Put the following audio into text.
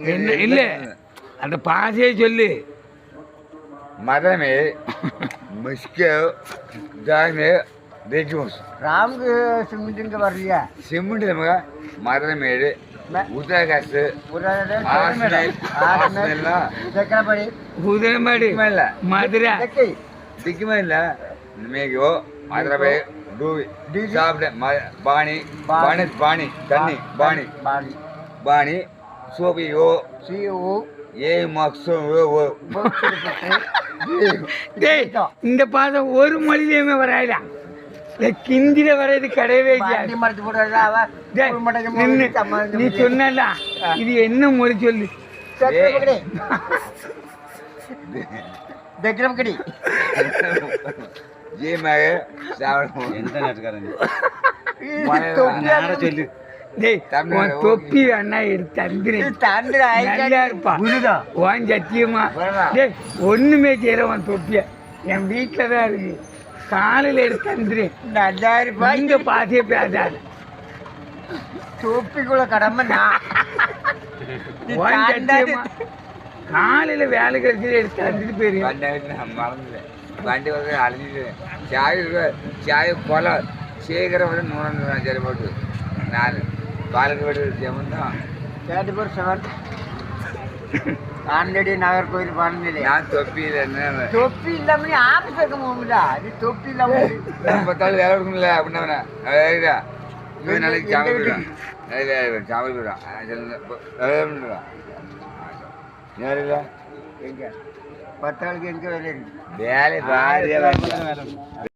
என்ன இல்ல அந்த பாசையை சொல்லு. மதமே முஸ்கோ தானே தேஜூஸ் ராம்க்கு சிமெண்ட் வரலையா? சிமெண்ட் நமக்கு மரமேடு உதரகாசு చక్రపడి ఉదయమడి మధుర దిక్కుమే ಇಲ್ಲ ನಿಮಗೆ ಮಧುರವೇ ಡೂವಿ ಸಾಬ್ಡೆ ಬಾಣಿ ಬಾಣಿ ಬಾಣಿ ತನ್ನಿ ಬಾಣಿ ಬಾಣಿ சோபியோ சிஓ ஏ மக்ஸோ இந்த பாதம் ஒரு மொழியிலுமே வராயில கிந்தில வர்றது கிடையவே நீ சொன்ன இது என்ன மொழி சொல்லு. சொல்லு தொப்பி அண்ணா தந்துருப்பான் சத்தியமா ஒண்ணுமே செய்யற உன் தொப்பிய என் வீட்டுல தான் இருக்கு. காலையில எடுத்து தந்துரு. இங்க பாசிய பேசாது தொப்பிக்குள்ள கடமை காலையில வேலை கிடைச்சி எடுத்து தந்துட்டு போயிருக்கேன். மறந்து வண்டி வந்து அழிஞ்சிட்டு சாய கொலை சீக்கிரம் வந்து 100 சரி போட்டு நான் பாலக்கு வீடு ஜெமந்தான் ஆல்ரெடி நாகர்கோவில் பாருங்க. நான் தொப்பி இல்லை தொப்பி இல்லாம ஆபீஸ் வைக்க போகும்ல. அது தொப்பி இல்லாம பார்த்தாலும் வேலை கொடுக்கணும்ல அப்படின்னா நாளைக்கு சாமல் போயிடும் சாமல் போயிடும் யாரு எங்க 10 ஆளுக்கு எங்க வேலை இருக்கு? வேலை